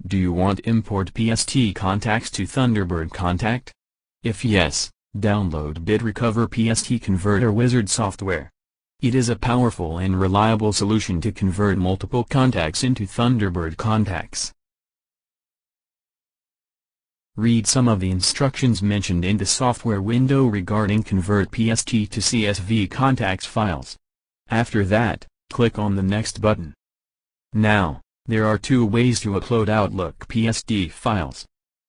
Do you want to import PST Contacts to Thunderbird Contact? If yes, download BitRecover PST Converter Wizard software. It is a powerful and reliable solution to convert multiple contacts into Thunderbird contacts. Read some of the instructions mentioned in the software window regarding convert PST to CSV contacts files. After that, click on the Next button. Now, there are two ways to upload Outlook PST files.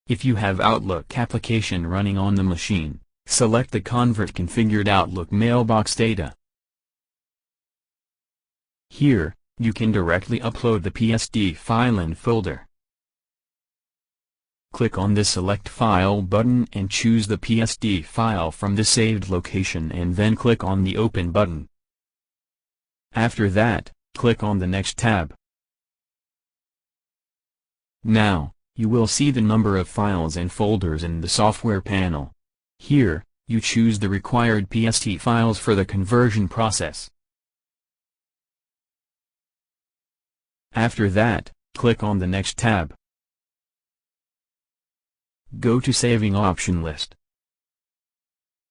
If you have Outlook application running on the machine, select the Convert Configured Outlook Mailbox Data. Here, you can directly upload the PST file and folder. Click on the Select File button and choose the PST file from the saved location and then click on the Open button. After that, click on the Next tab. Now, you will see the number of files and folders in the software panel. Here, you choose the required PST files for the conversion process. After that, click on the Next tab. Go to Saving option list.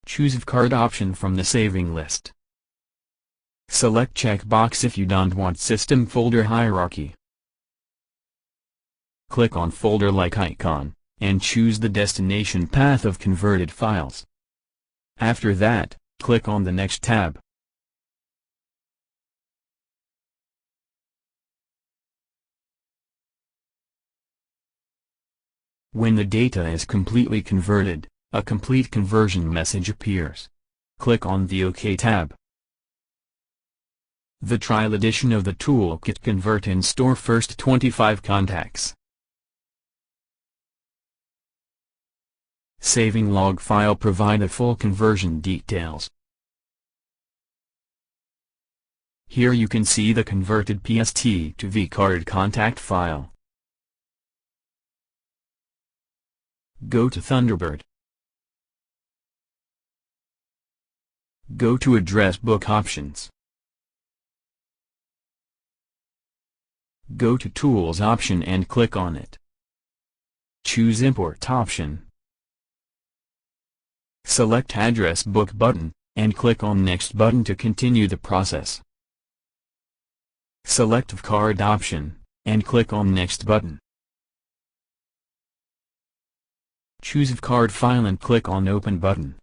Choose vCard option from the saving list. Select checkbox if you don't want system folder hierarchy. Click on folder-like icon, and choose the destination path of converted files. After that, click on the Next tab. When the data is completely converted, a complete conversion message appears. Click on the OK tab. The trial edition of the toolkit Convert and Store First 25 Contacts. Saving log file provide the full conversion details. Here you can see the converted PST to vCard contact file. Go to Thunderbird. Go to Address Book Options. Go to Tools option and click on it. Choose Import option. Select Address Book button, and click on Next button to continue the process. Select vCard option, and click on Next button. Choose vCard file and click on Open button.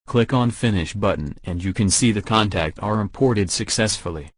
Click on Finish button and you can see the contact are imported successfully.